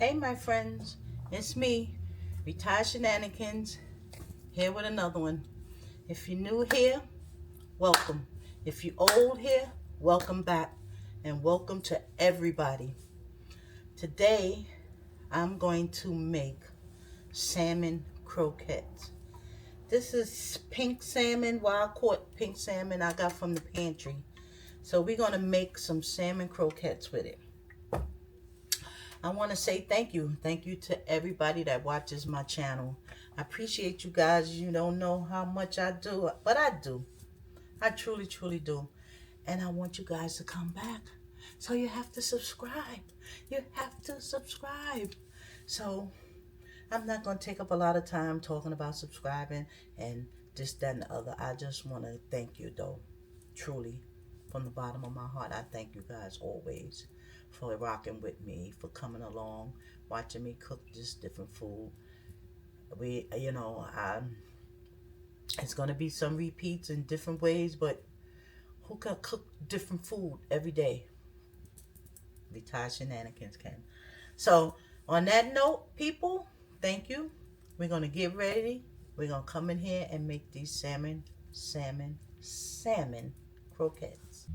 Hey my friends, it's me, Retired Shenanigans, here with another one. If you're new here, welcome. If you're old here, welcome back. And welcome to everybody. Today, I'm going to make salmon croquettes. This is pink salmon, wild caught pink salmon I got from the pantry. So we're going to make some salmon croquettes with it. I want to say thank you. Thank you to everybody that watches my channel. I appreciate you guys. You don't know how much I do, but I do. I truly, truly do. And I want you guys to come back. So you have to subscribe. You have to subscribe. So I'm not going to take up a lot of time talking about subscribing and this, that, and the other. I just want to thank you, though. Truly, from the bottom of my heart, I thank you guys always for rocking with me, for coming along, watching me cook this different food. It's going to be some repeats in different ways, but who can cook different food every day? Retired Shenanigans can. So, on that note, people, thank you. We're going to get ready. We're going to come in here and make these salmon croquettes.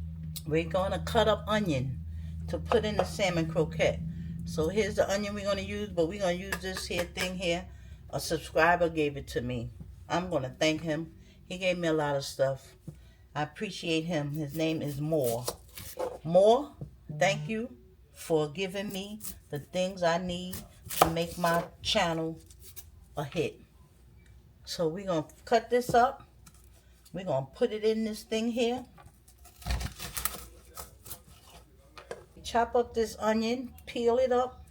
We're going to cut up onion to put in the salmon croquette. So here's the onion we're going to use, but we're going to use this here thing here. A subscriber gave it to me. I'm going to thank him. He gave me a lot of stuff. I appreciate him. His name is Moore. Moore, thank you for giving me the things I need to make my channel a hit. So we're going to cut this up. We're going to put it in this thing here. Chop up this onion, peel it up,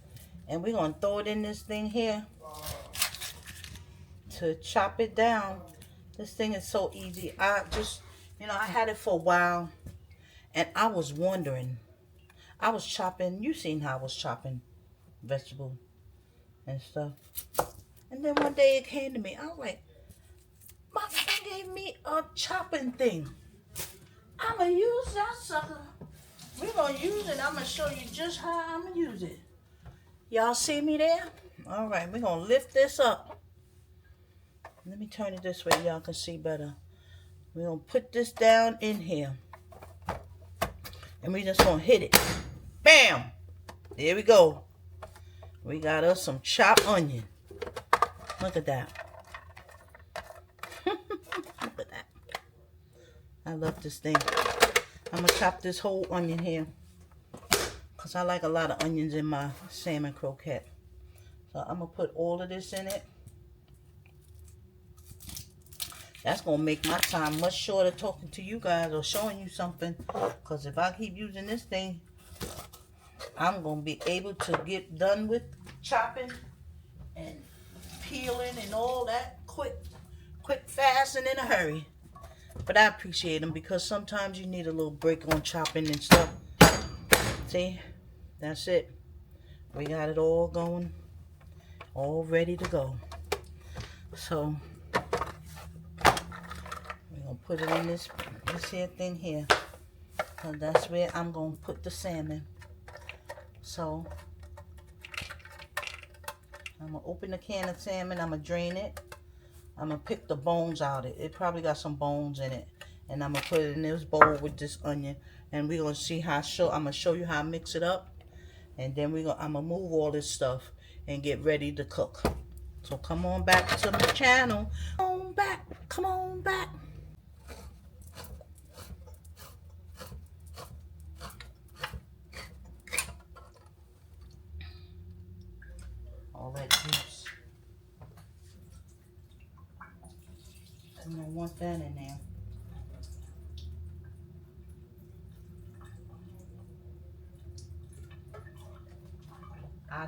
and we're going to throw it in this thing here to chop it down. This thing is so easy. I had it for a while, and I was wondering. I was chopping, you seen how I was chopping vegetables and stuff. And then one day it came to me. I was like, my friend gave me a chopping thing. I'm going to use that sucker. We're going to use it. I'm going to show you just how I'm going to use it. Y'all see me there? All right, we're going to lift this up. Let me turn it this way. Y'all can see better. We're going to put this down in here. And we're just going to hit it. Bam! There we go. We got us some chopped onion. Look at that. Look at that. I love this thing. I'm going to chop this whole onion here, because I like a lot of onions in my salmon croquette. So I'm going to put all of this in it. That's going to make my time much shorter talking to you guys or showing you something. Because if I keep using this thing, I'm going to be able to get done with chopping and peeling and all that quick, fast, and in a hurry. But I appreciate them, because sometimes you need a little break on chopping and stuff. See, that's it. We got it all going, all ready to go. So we're gonna put it in this here thing here, and that's where I'm gonna put the salmon. So I'm gonna open the can of salmon. I'm gonna drain it. I'm going to pick the bones out. It probably got some bones in it. And I'm going to put it in this bowl with this onion. And we're going to see how I'm going to show you how I mix it up. And then I'm going to move all this stuff and get ready to cook. So come on back to my channel. Come on back. Come on back. All that juice. I don't want that in there. I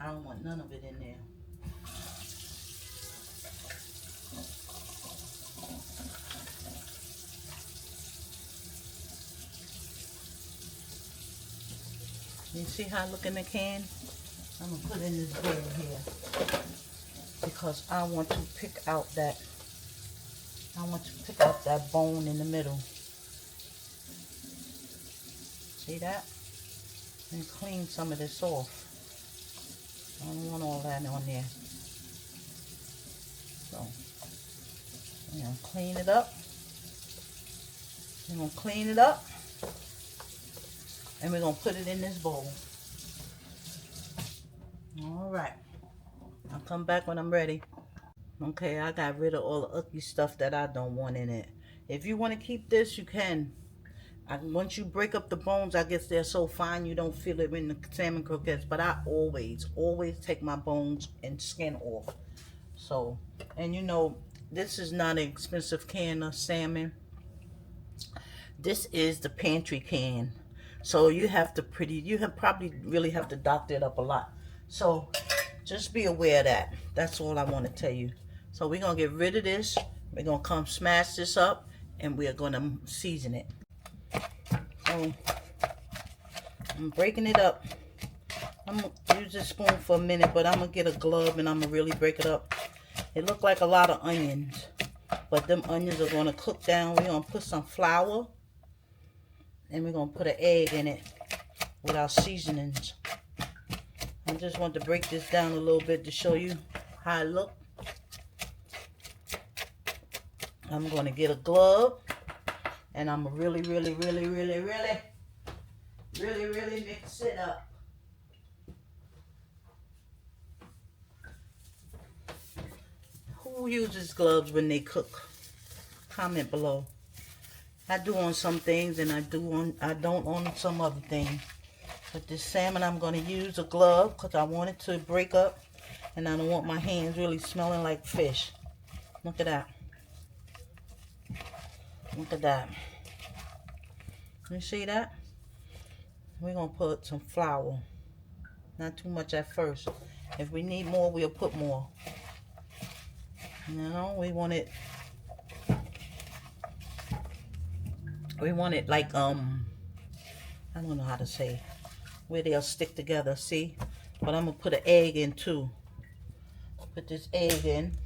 don't want none of it in there. You see how I look in the can? I'm going to put in this bowl here, because I want to pick out that bone in the middle. See that? and clean some of this off. I don't want all that on there. So, I'm going to clean it up. I'm going to clean it up. And we're going to put it in this bowl. Alright. I'll come back when I'm ready. Okay, I got rid of all the icky stuff that I don't want in it. If you want to keep this, you can. Once you break up the bones, I guess they're so fine you don't feel it in the salmon croquettes. But I always take my bones and skin off. So, and you know, this is not an expensive can of salmon. This is the pantry can. So you have to probably really have to doctor it up a lot. So just be aware of that. That's all I want to tell you. So we're going to get rid of this. We're going to come smash this up and we're going to season it. So I'm breaking it up. I'm going to use this spoon for a minute, but I'm going to get a glove and I'm going to really break it up. It looked like a lot of onions, but them onions are going to cook down. We're going to put some flour and we're going to put an egg in it with our seasonings. I just want to break this down a little bit to show you how it looks. I'm going to get a glove and I'm really mix it up. Who uses gloves when they cook? Comment below. I do on some things and I don't on some other things. But this salmon, I'm going to use a glove because I want it to break up and I don't want my hands really smelling like fish. Look at that. Look at that. You see that? We're going to put some flour. Not too much at first. If we need more, we'll put more. You know, we want it like, I don't know how to say, where they'll stick together, see? But I'm going to put an egg in too. Put this egg in.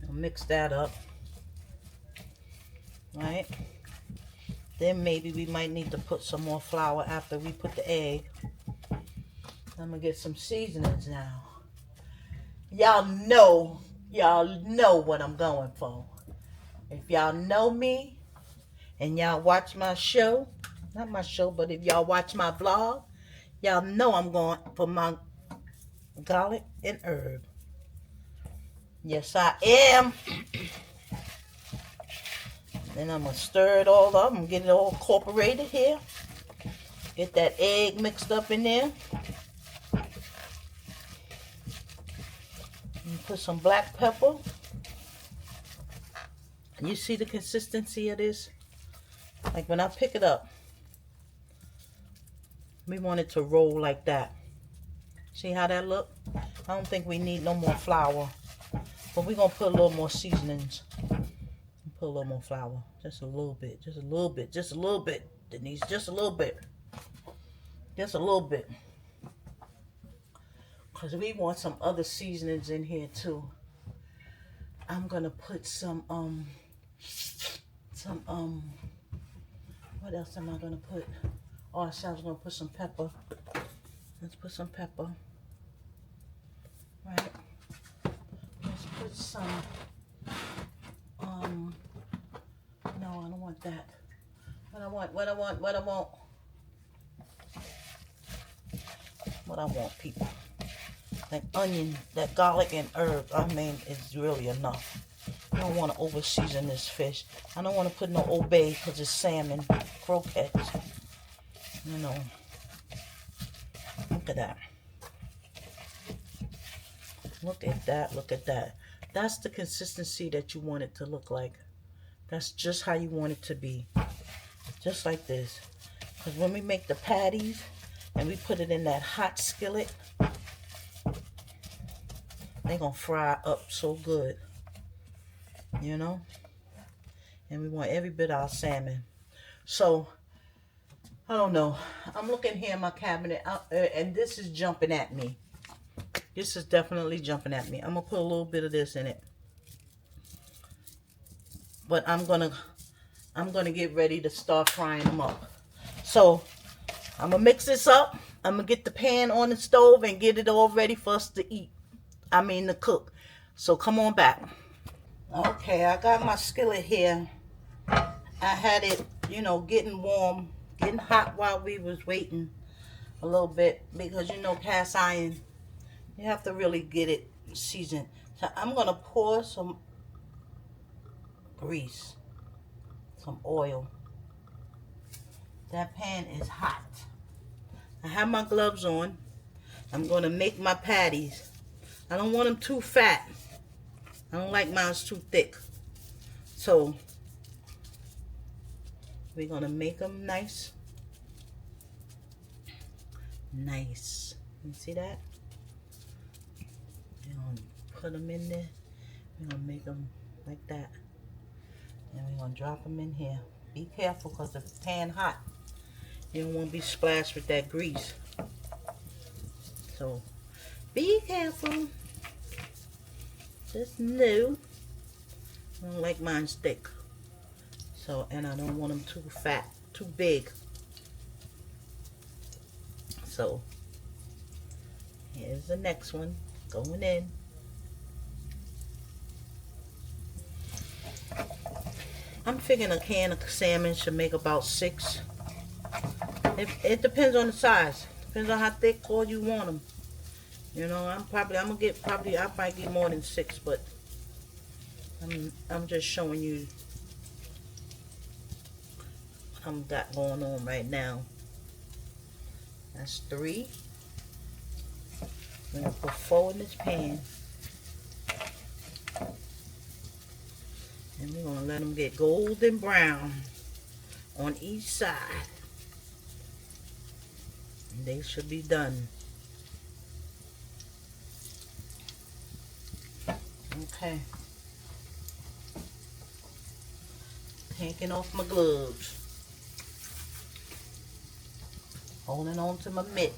I'll mix that up. Right? Then maybe we might need to put some more flour after we put the egg. I'm going to get some seasonings now. Y'all know what I'm going for. If y'all know me and y'all watch my show, not my show, but if y'all watch my vlog, y'all know I'm going for my garlic and herb. Yes, I am. Then I'm going to stir it all up and get it all incorporated here. Get that egg mixed up in there. And put some black pepper. And you see the consistency of this? Like when I pick it up, we want it to roll like that. See how that look? I don't think we need no more flour. But we're going to put a little more seasonings. Put a little more flour. Just a little bit. Just a little bit. Just a little bit. Denise, just a little bit. Just a little bit. Because we want some other seasonings in here too. I'm going to put some, what else am I going to put? Oh, I said I was going to put some pepper. Let's put some pepper. Right. Let's put some, no, I don't want that. What I want, people. That onion, that garlic and herb, I mean, it's really enough. I don't want to over season this fish. I don't want to put no obey because it's salmon croquettes. You know. Look at that. Look at that. Look at that. That's the consistency that you want it to look like. That's just how you want it to be. Just like this. Because when we make the patties and we put it in that hot skillet, they're going to fry up so good. You know? And we want every bit of our salmon. So, I don't know. I'm looking here in my cabinet and this is jumping at me. This is definitely jumping at me. I'm going to put a little bit of this in it. But I'm going I'm going to get ready to start frying them up. So I'm going to mix this up. I'm going to get the pan on the stove and get it all ready for us to eat. To cook. So come on back. Okay, I got my skillet here. I had it, getting warm, getting hot while we was waiting a little bit, because cast iron, you have to really get it seasoned. So I'm going to pour some grease, some oil. That pan is hot. I have my gloves on. I'm going to make my patties. I don't want them too fat. I don't like mine too thick. So we're going to make them nice. Nice. You see that? We're going to put them in there. We're going to make them like that. And we're going to drop them in here. Be careful because the pan hot. You don't want to be splashed with that grease. So be careful. Just know. I don't like mine thick. So, and I don't want them too fat, too big. So here's the next one going in. I'm figuring a can of salmon should make about 6. It depends on the size. Depends on how thick or you want them. I might get more than 6, but I'm just showing you what I'm got going on right now. That's 3. I'm gonna put 4 in this pan. And we're going to let them get golden brown on each side. And they should be done. Okay. Taking off my gloves. Holding on to my mitt.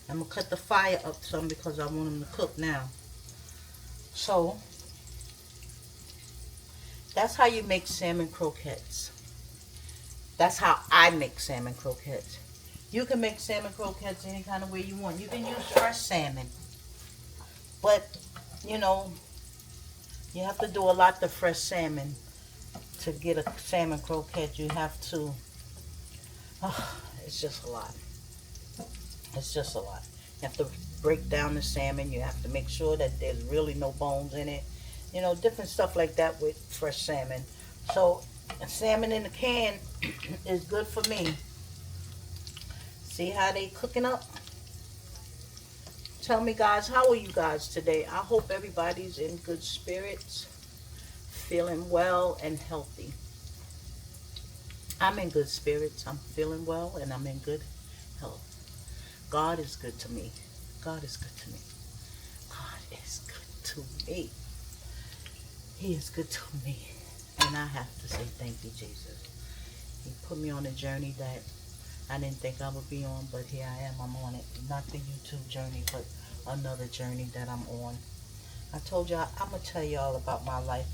I'm going to cut the fire up some because I want them to cook now. So that's how you make salmon croquettes. That's how I make salmon croquettes. You can make salmon croquettes any kind of way you want. You can use fresh salmon. But, you have to do a lot to fresh salmon to get a salmon croquette. You have to, it's just a lot. It's just a lot. You have to break down the salmon. You have to make sure that there's really no bones in it. Different stuff like that with fresh salmon. So, salmon in the can is good for me. See how they cooking up? Tell me, guys, how are you guys today? I hope everybody's in good spirits, feeling well and healthy. I'm in good spirits. I'm feeling well and I'm in good health. God is good to me. God is good to me. God is good to me. He is good to me. And I have to say thank you, Jesus. He put me on a journey that I didn't think I would be on, but here I am. I'm on it. Not the YouTube journey, but another journey that I'm on. I told y'all, I'm going to tell y'all about my life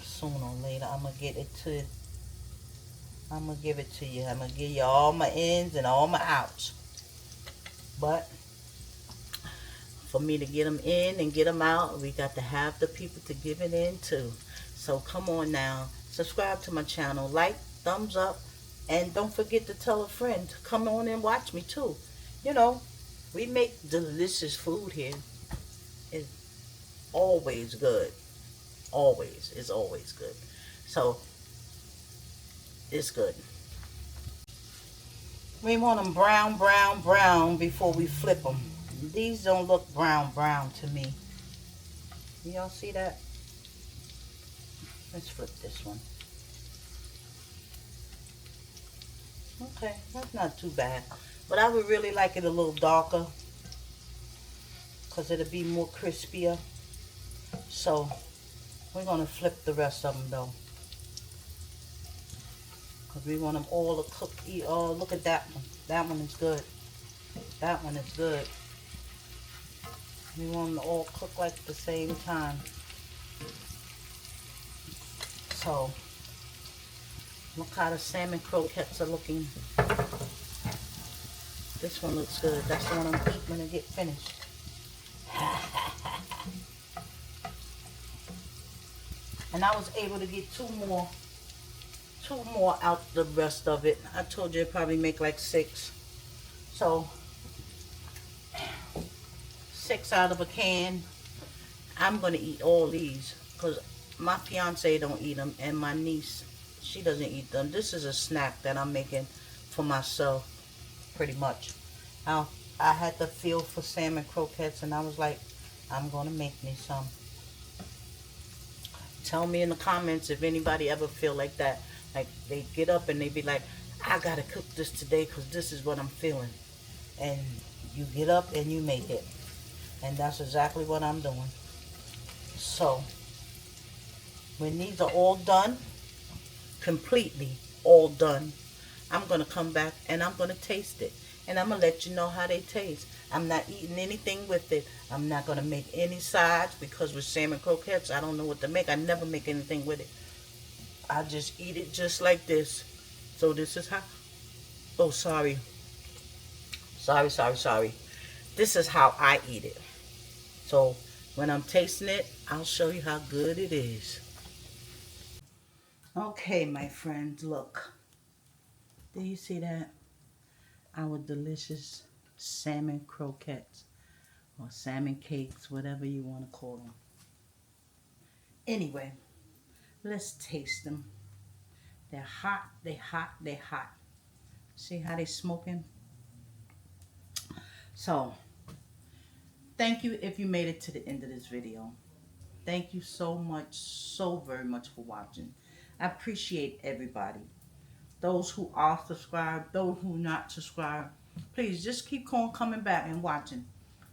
sooner or later. I'm going to give it to you. I'm going to give you all my ins and all my outs. But for me to get them in and get them out, we got to have the people to give it in too. So come on now, subscribe to my channel, like, thumbs up, and don't forget to tell a friend to come on and watch me too. We make delicious food here. It's always good. Always. It's always good. So it's good. We want them brown, brown, brown before we flip them. These don't look brown, brown to me. Y'all see that? Let's flip this one. Okay, that's not too bad. But I would really like it a little darker, because it'll be more crispier. So we're going to flip the rest of them though, because we want them all to cook. Oh, look at that one. That one is good. That one is good. We want them to all cook like at the same time. So Look how the salmon croquettes are looking. This one looks good. That's the one I'm eating when I get finished. And I was able to get two more out the rest of it. I told you it'd probably make like 6. So 6 out of a can. I'm gonna eat all these because my fiance don't eat them, and my niece, she doesn't eat them. This is a snack that I'm making for myself, pretty much. I had the feel for salmon croquettes, and I was like, I'm gonna make me some. Tell me in the comments if anybody ever feel like that. Like they get up and they be like, I gotta cook this today because this is what I'm feeling. And you get up and you make it. And that's exactly what I'm doing. So, when these are all done, completely all done, I'm going to come back and I'm going to taste it. And I'm going to let you know how they taste. I'm not eating anything with it. I'm not going to make any sides because with salmon croquettes, I don't know what to make. I never make anything with it. I just eat it just like this. So this is how... Oh, sorry. Sorry. This is how I eat it. So when I'm tasting it, I'll show you how good it is. Okay, my friends, look. Do you see that? Our delicious salmon croquettes or salmon cakes, whatever you want to call them. Anyway, let's taste them. They're hot, they're hot. See how they smoking? So, thank you if you made it to the end of this video. Thank you so much, so very much for watching. I appreciate everybody. Those who are subscribed, those who not subscribed, please just keep on coming back and watching.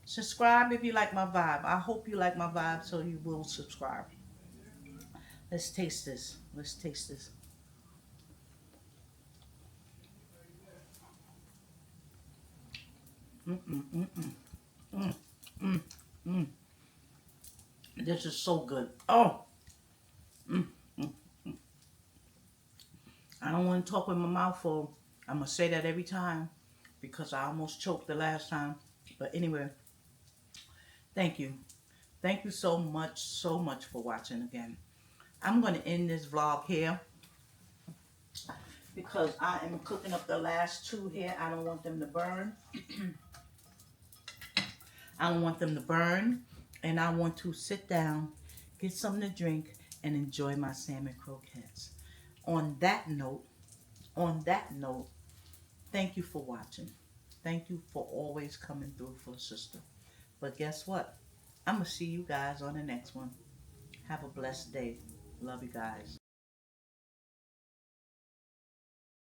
Subscribe if you like my vibe. I hope you like my vibe, so you will subscribe. Let's taste this. Let's taste this. This is so good. Oh. I don't want to talk with my mouth full. I'm going to say that every time because I almost choked the last time. But anyway, thank you. Thank you so much for watching again. I'm going to end this vlog here because I am cooking up the last 2 here. I don't want them to burn. I don't want them to burn. And I want to sit down, get something to drink, and enjoy my salmon croquettes. On that note, thank you for watching. Thank you for always coming through for a sister. But guess what? I'm going to see you guys on the next one. Have a blessed day. Love you guys.